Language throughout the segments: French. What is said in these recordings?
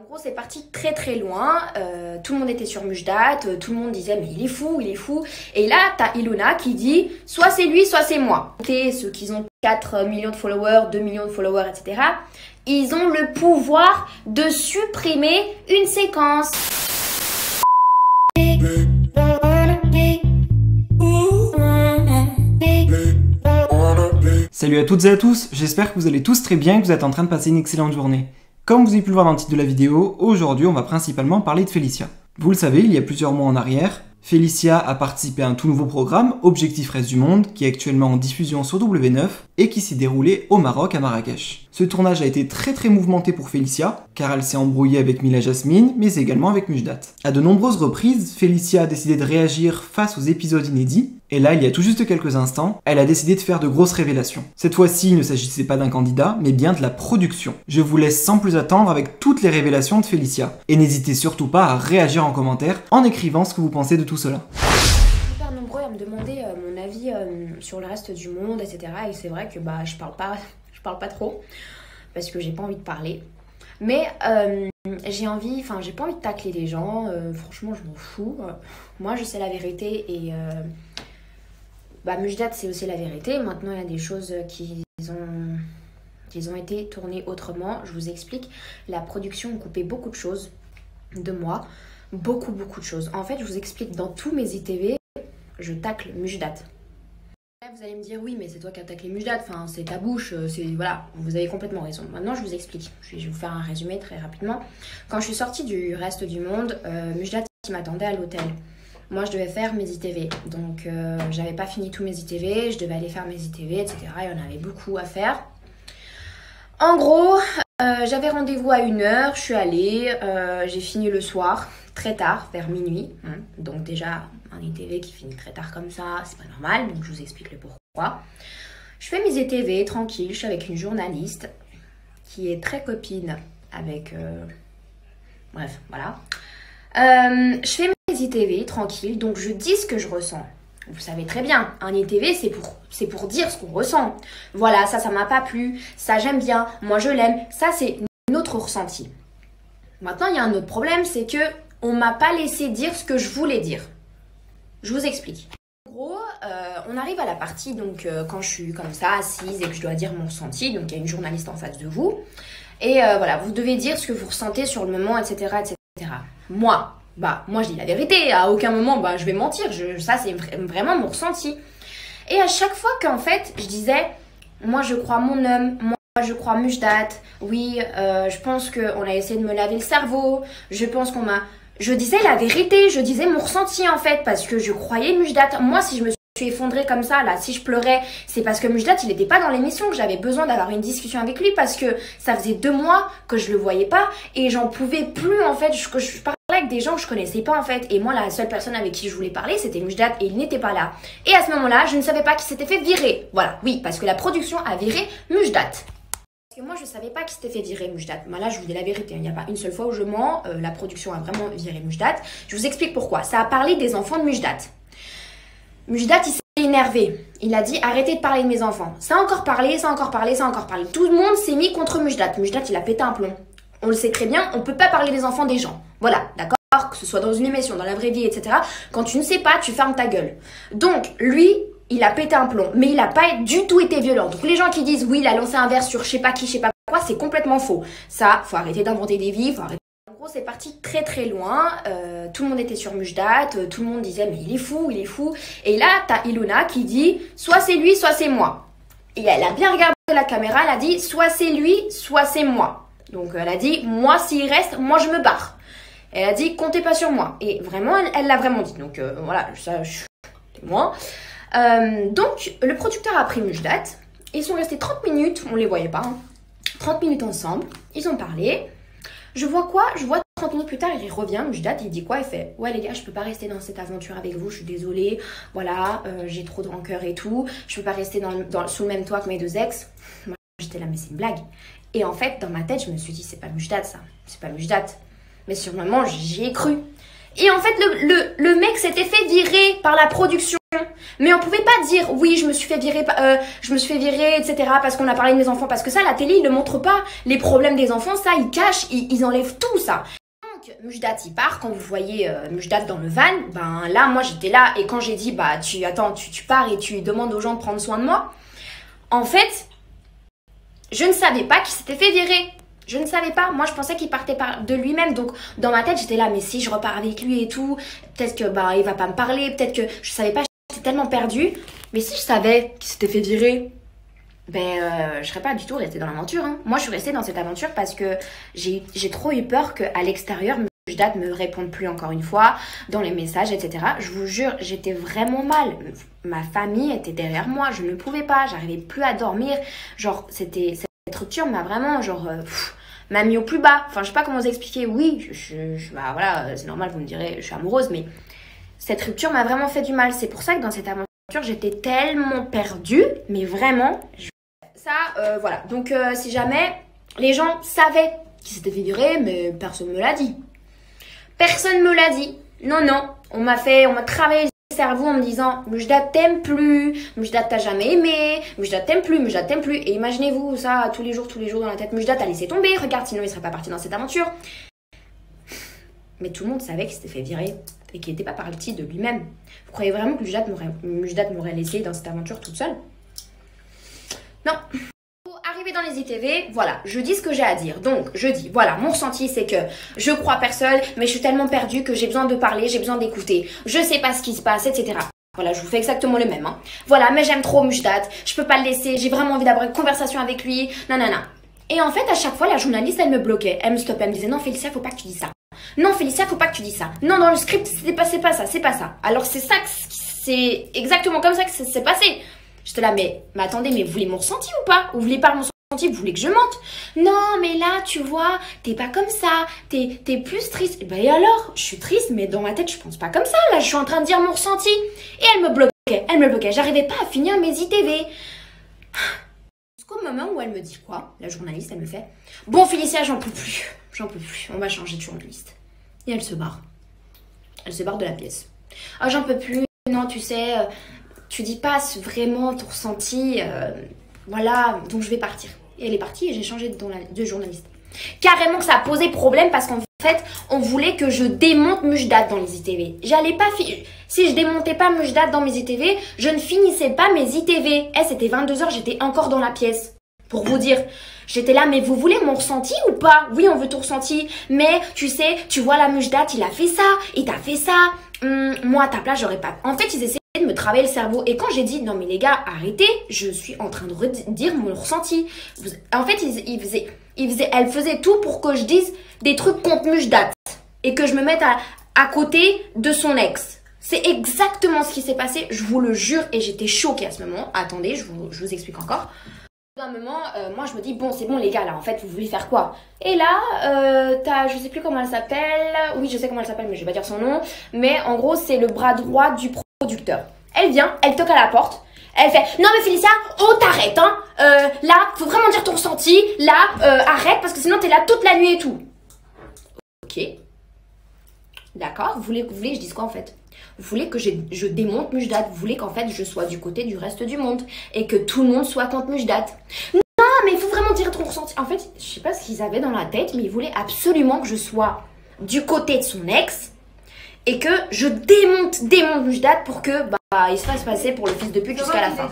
gros, c'est parti très très loin. Tout le monde était sur Mujdat, tout le monde disait mais il est fou, il est fou. Et là, t'as Ilona qui dit soit c'est lui, soit c'est moi. Et ceux qui ont 4 millions de followers, 2 millions de followers, etc., ils ont le pouvoir de supprimer une séquence. Salut à toutes et à tous, j'espère que vous allez tous très bien et que vous êtes en train de passer une excellente journée. Comme vous avez pu le voir dans le titre de la vidéo, aujourd'hui on va principalement parler de Félicia. Vous le savez, il y a plusieurs mois en arrière, Félicia a participé à un tout nouveau programme, Objectif Reste du Monde, qui est actuellement en diffusion sur W9 et qui s'est déroulé au Maroc à Marrakech. Ce tournage a été très mouvementé pour Félicia, car elle s'est embrouillée avec Mila Jasmine, mais également avec Mujdat. À de nombreuses reprises, Félicia a décidé de réagir face aux épisodes inédits, et là, il y a tout juste quelques instants, elle a décidé de faire de grosses révélations. Cette fois-ci, il ne s'agissait pas d'un candidat, mais bien de la production. Je vous laisse sans plus attendre avec toutes les révélations de Félicia. Et n'hésitez surtout pas à réagir en commentaire en écrivant ce que vous pensez de tout cela. Super nombreux à me demander mon avis sur le reste du monde, etc. Et c'est vrai que je parle pas trop, parce que j'ai pas envie de parler. Mais j'ai pas envie de tacler les gens, franchement je m'en fous. Moi je sais la vérité et Mujdat c'est aussi la vérité. Maintenant il y a des choses qui ont été tournées autrement. Je vous explique, la production a coupé beaucoup de choses de moi, beaucoup de choses. En fait je vous explique, dans tous mes ITV, je tacle Mujdat. Vous allez me dire oui mais c'est toi qui as taclé Mujdat, enfin c'est ta bouche, voilà, vous avez complètement raison. Maintenant je vous explique, je vais vous faire un résumé très rapidement. Quand je suis sortie du reste du monde, Mujdat m'attendait à l'hôtel. Moi je devais faire mes ITV, donc j'avais pas fini tous mes ITV, je devais aller faire mes ITV, etc. Il y en avait beaucoup à faire. En gros, j'avais rendez-vous à 1h, je suis allée, j'ai fini le soir, très tard, vers minuit. Donc déjà, un ITV qui finit très tard comme ça, c'est pas normal, donc je vous explique le pourquoi. Je fais mes ITV tranquille, je suis avec une journaliste qui est très copine avec... Bref, voilà. Je fais mes ITV tranquille, donc je dis ce que je ressens. Vous savez très bien, un ITV c'est pour dire ce qu'on ressent. Voilà, ça m'a pas plu, ça j'aime bien, moi je l'aime, ça c'est notre ressenti. Maintenant il y a un autre problème, c'est que on m'a pas laissé dire ce que je voulais dire. Je vous explique. En gros, on arrive à la partie, donc quand je suis comme ça, assise et que je dois dire mon ressenti, donc il y a une journaliste en face de vous, et voilà, vous devez dire ce que vous ressentez sur le moment, etc. etc. Moi je dis la vérité, à aucun moment je vais mentir, ça c'est vraiment mon ressenti. Et à chaque fois qu'en fait je disais, moi je crois mon homme, moi je crois Mujdat, oui, je pense qu'on a essayé de me laver le cerveau, je pense qu'on m'a... Je disais la vérité, je disais mon ressenti en fait, parce que je croyais Mujdat. Moi si je me suis effondrée comme ça, là, si je pleurais, c'est parce que Mujdat il n'était pas dans l'émission, que j'avais besoin d'avoir une discussion avec lui, parce que ça faisait 2 mois que je le voyais pas, et j'en pouvais plus en fait, je parlais avec des gens que je connaissais pas en fait, et moi la seule personne avec qui je voulais parler c'était Mujdat, et il n'était pas là. Et à ce moment-là, je ne savais pas qu'il s'était fait virer, voilà, oui, parce que la production a viré Mujdat. Parce que moi je savais pas qu'il s'était fait virer Mujdat. Là je vous dis la vérité, il n'y a pas une seule fois où je mens, la production a vraiment viré Mujdat. Je vous explique pourquoi. Ça a parlé des enfants de Mujdat. Mujdat il s'est énervé, il a dit arrêtez de parler de mes enfants. Ça a encore parlé, ça a encore parlé, ça a encore parlé. Tout le monde s'est mis contre Mujdat. Mujdat il a pété un plomb. On le sait très bien, on peut pas parler des enfants des gens. Voilà, d'accord, que ce soit dans une émission, dans la vraie vie, etc. Quand tu ne sais pas, tu fermes ta gueule. Donc lui, il a pété un plomb, mais il n'a pas du tout été violent. Donc les gens qui disent oui, il a lancé un verre sur je sais pas qui, je sais pas quoi, c'est complètement faux. Ça, faut arrêter d'inventer des vies, faut arrêter. En gros, c'est parti très loin. Tout le monde était sur Mujdat, tout le monde disait mais il est fou, il est fou. Et là, t'as Ilona qui dit soit c'est lui, soit c'est moi. Et elle a bien regardé la caméra, elle a dit soit c'est lui, soit c'est moi. Donc elle a dit moi s'il reste, moi je me barre. Elle a dit comptez pas sur moi. Et vraiment, elle l'a vraiment dit. Donc voilà, ça je suis témoin. Donc le producteur a pris Mujdat, ils sont restés 30 minutes, on les voyait pas, 30 minutes ensemble, ils ont parlé. Je vois quoi? Je vois 30 minutes plus tard, il revient, Mujdat, il dit quoi? Il fait ouais les gars, je peux pas rester dans cette aventure avec vous, je suis désolée, voilà, j'ai trop de rancœur et tout, je peux pas rester sous le même toit que mes 2 ex. Moi j'étais là mais c'est une blague. Et en fait dans ma tête je me suis dit c'est pas Mujdat ça, c'est pas Mujdat. Mais sur le moment j'y ai cru. Et en fait le mec s'était fait virer par la production. Mais on pouvait pas dire oui, je me suis fait virer, etc. parce qu'on a parlé de mes enfants. Parce que ça, la télé, ils ne montrent pas. Les problèmes des enfants, ça, ils cachent, ils enlèvent tout ça. Donc, Mujdat, il part. Quand vous voyez Mujdat dans le van, ben là, moi, j'étais là. Et quand j'ai dit, bah, tu pars et tu demandes aux gens de prendre soin de moi. En fait, je ne savais pas qu'il s'était fait virer. Je ne savais pas. Moi, je pensais qu'il partait de lui-même. Donc, dans ma tête, j'étais là, mais si je repars avec lui et tout, peut-être que bah il va pas me parler. Peut-être que je savais pas. J'étais tellement perdue. Mais si je savais qu'il s'était fait virer, je serais pas du tout restée dans l'aventure. Hein. Moi, je suis restée dans cette aventure parce que j'ai trop eu peur qu'à l'extérieur, Mujdat me réponde plus encore une fois dans les messages, etc. Je vous jure, j'étais vraiment mal. Ma famille était derrière moi. Je ne pouvais pas. J'arrivais plus à dormir. Genre, cette rupture m'a vraiment, m'a mis au plus bas. Enfin, je sais pas comment vous expliquer. Oui, bah voilà, c'est normal, vous me direz, je suis amoureuse, mais cette rupture m'a vraiment fait du mal. C'est pour ça que dans cette aventure, j'étais tellement perdue, mais vraiment, voilà. Donc, si jamais les gens savaient qu'ils s'étaient fait virer, mais personne me l'a dit. Personne me l'a dit. Non, on m'a travaillé le cerveau en me disant Mujdat t'aime plus, Mujdat t'a jamais aimé, Mujdat t'aime plus, Mujdat t'aime plus. Et imaginez-vous ça tous les jours dans la tête. Mujdat a laissé tomber, regarde, sinon il serait pas parti dans cette aventure. Mais tout le monde savait qu'il s'était fait virer et qu'il n'était pas parti de lui-même. Vous croyez vraiment que Mujdat m'aurait laissé dans cette aventure toute seule? Non. Arrivé dans les ITV, voilà, je dis ce que j'ai à dire. Donc, je dis, voilà, mon ressenti, c'est que je crois personne, mais je suis tellement perdue que j'ai besoin de parler, j'ai besoin d'écouter. Je sais pas ce qui se passe, etc. Voilà, je vous fais exactement le même. Hein. Voilà, mais j'aime trop Mujdat, je peux pas le laisser, j'ai vraiment envie d'avoir une conversation avec lui, nanana. Et en fait, à chaque fois, la journaliste, elle me bloquait. Elle me stoppait, elle me disait, non, Félicia, faut pas que tu dises ça. Non, Félicia, faut pas que tu dises ça. Non, dans le script, c'est pas ça. Alors, c'est exactement comme ça que ça s'est passé. J'étais là, mais attendez, mais vous voulez mon ressenti ou pas? Vous voulez pas mon ressenti? Vous voulez que je mente? Non, mais là, tu vois, t'es pas comme ça. T'es plus triste. Et alors, je suis triste, mais dans ma tête, je pense pas comme ça. Là, je suis en train de dire mon ressenti. Et elle me bloquait. J'arrivais pas à finir mes ITV. Jusqu'au moment où elle me dit quoi? La journaliste, elle me fait bon, Félicia, j'en peux plus. On va changer de journaliste. Et elle se barre. Elle se barre de la pièce. Ah, j'en peux plus. Non, tu sais. Tu dis pas vraiment ton ressenti, voilà, donc je vais partir. Et elle est partie et j'ai changé de journaliste. Carrément que ça a posé problème parce qu'en fait, on voulait que je démonte Mujdat dans les ITV. J'allais pas si je démontais pas Mujdat dans mes ITV, je ne finissais pas mes ITV. C'était 22h, j'étais encore dans la pièce. Pour vous dire, j'étais là, mais vous voulez mon ressenti ou pas? Oui, on veut ton ressenti, mais tu sais, tu vois la Mujdat, il a fait ça, il t'a fait ça. Moi, à ta place, j'aurais pas... En fait, ils essaient de me travailler le cerveau. Et quand j'ai dit, non mais les gars, arrêtez, je suis en train de redire mon ressenti. En fait, elle faisait tout pour que je dise des trucs contre Mujdat. Et que je me mette à côté de son ex. C'est exactement ce qui s'est passé, je vous le jure. Et j'étais choquée à ce moment. Attendez, je vous explique encore. D'un moment, moi je me dis, bon, c'est bon les gars, là, en fait, vous voulez faire quoi? Et là, je sais plus comment elle s'appelle. Oui, je sais comment elle s'appelle, mais je vais pas dire son nom. Mais en gros, c'est le bras droit du producteur. Elle vient, elle toque à la porte. Elle fait, non mais Félicia, on t'arrête, hein. Là, faut vraiment dire ton ressenti. Là, arrête, parce que sinon t'es là toute la nuit et tout. Ok. D'accord, vous voulez que je dise quoi en fait? Vous voulez que je démonte Mujdat? Vous voulez qu'en fait je sois du côté du reste du monde et que tout le monde soit contre Mujdat? Non, mais il faut vraiment dire ton ressenti. En fait, je sais pas ce qu'ils avaient dans la tête, mais ils voulaient absolument que je sois du côté de son ex et que je démonte Mujdat pour que il se fasse passer pour le fils de pute jusqu'à la fin.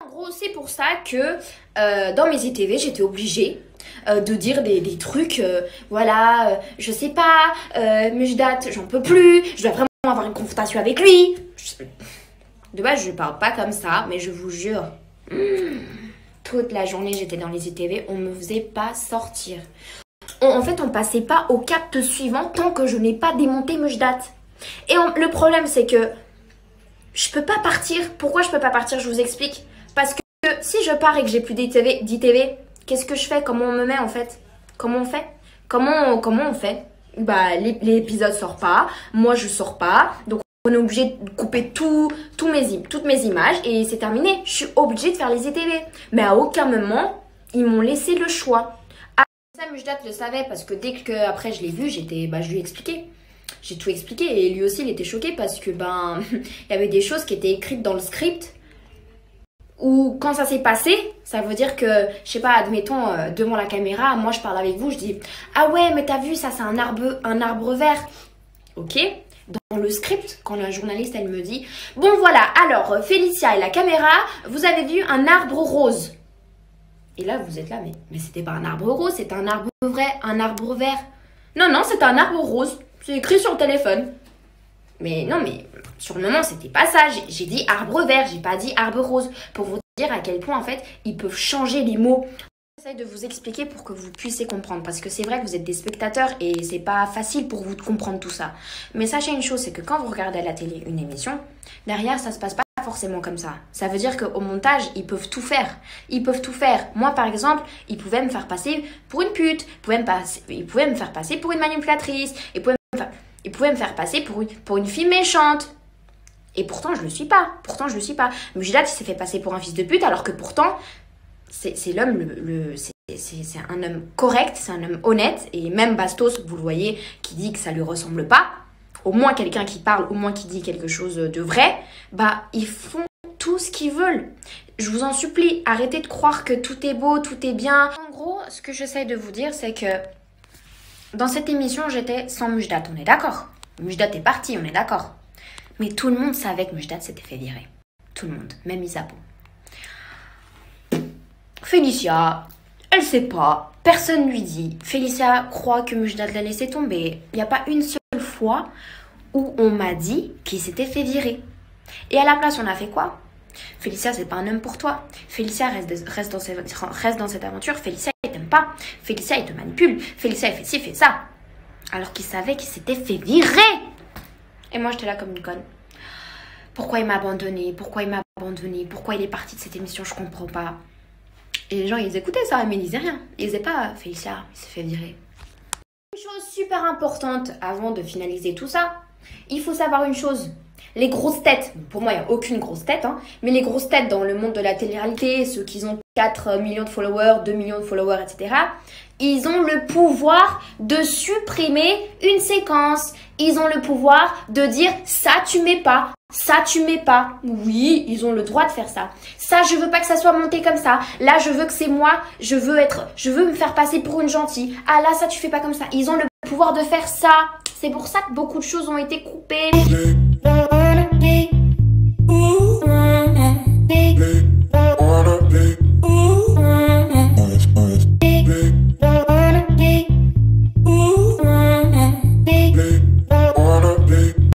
En gros, c'est pour ça que dans mes ITV, j'étais obligée de dire des trucs, voilà, je sais pas, Mujdat, j'en peux plus, je dois vraiment avoir une confrontation avec lui. De base, je parle pas comme ça, mais je vous jure, toute la journée, j'étais dans les ITV, on me faisait pas sortir. En fait, on passait pas au cap suivant tant que je n'ai pas démonté Mujdat. Et le problème, c'est que je peux pas partir. Pourquoi je peux pas partir? Je vous explique. Parce que si je pars et que j'ai plus d'ITV, qu'est-ce que je fais? Comment on me met en fait? Comment on fait? Comment on fait? L'épisode sort pas, moi je sors pas, donc on est obligé de couper toutes mes images et c'est terminé. Je suis obligée de faire les ITV. Mais à aucun moment, ils m'ont laissé le choix. Ça, Mujdat le savait parce que dès que après je l'ai vu, je lui ai expliqué. j'ai tout expliqué et lui aussi il était choqué parce que ben il y avait des choses qui étaient écrites dans le script où quand ça s'est passé, ça veut dire que, je sais pas, admettons devant la caméra, moi je parle avec vous, je dis ah ouais mais t'as vu ça c'est un arbre vert. Ok. Dans le script, quand la journaliste elle me dit bon voilà alors Félicia et la caméra, vous avez vu un arbre rose. Et là vous êtes là mais c'était pas un arbre rose, c'était un arbre vrai, un arbre vert. Non non c'était un arbre rose, c'est écrit sur le téléphone. Mais non mais sur le moment c'était pas ça, j'ai dit arbre vert, j'ai pas dit arbre rose. Pour vous dire à quel point en fait ils peuvent changer les mots. J'essaie de vous expliquer pour que vous puissiez comprendre parce que c'est vrai que vous êtes des spectateurs et c'est pas facile pour vous de comprendre tout ça. Mais sachez une chose, c'est que quand vous regardez à la télé une émission, derrière ça se passe pas forcément comme ça. Ça veut dire qu'au montage, ils peuvent tout faire. Ils peuvent tout faire. Moi par exemple, ils pouvaient me faire passer pour une pute, ils pouvaient me faire passer pour une manipulatrice, ils pouvaient me faire passer pour une fille méchante. Et pourtant je le suis pas. Mujdat il s'est fait passer pour un fils de pute alors que pourtant c'est l'homme, c'est un homme correct, c'est un homme honnête. Et même Bastos, vous le voyez, qui dit que ça lui ressemble pas, au moins quelqu'un qui parle, au moins qui dit quelque chose de vrai, bah ils font tout ce qu'ils veulent. Je vous en supplie, arrêtez de croire que tout est beau, tout est bien. En gros, ce que j'essaie de vous dire, c'est que dans cette émission, j'étais sans Mujdat, on est d'accord. Mujdat est parti, on est d'accord. Mais tout le monde savait que Mujdat s'était fait virer. Tout le monde, même Isabeau. Félicia, elle sait pas, personne lui dit. Félicia croit que Mujdat l'a laissé tomber. Il n'y a pas une seule fois où on m'a dit qu'il s'était fait virer. Et à la place, on a fait quoi? Félicia, c'est pas un homme pour toi. Félicia, reste dans cette aventure. Félicia, il t'aime pas. Félicia, il te manipule. Félicia, il fait ci, fait ça. Alors qu'il savait qu'il s'était fait virer. Et moi, j'étais là comme une conne. Pourquoi il m'a abandonné? Pourquoi il est parti de cette émission? Je comprends pas. Et les gens, ils écoutaient ça, mais ils disaient rien. Ils disaient pas, Félicia, il s'est fait virer. Une chose super importante avant de finaliser tout ça, il faut savoir une chose. Les grosses têtes, pour moi, il n'y a aucune grosse tête, hein, mais les grosses têtes dans le monde de la télé-réalité, ceux qui ont 4 millions de followers, 2 millions de followers, etc., ils ont le pouvoir de supprimer une séquence. Ils ont le pouvoir de dire « ça tu mets pas ». Ça, tu mets pas. Oui, ils ont le droit de faire ça. Ça, je veux pas que ça soit monté comme ça. Là, je veux que c'est moi. Je veux me faire passer pour une gentille. Ah là, ça, tu fais pas comme ça. Ils ont le pouvoir de faire ça. C'est pour ça que beaucoup de choses ont été coupées.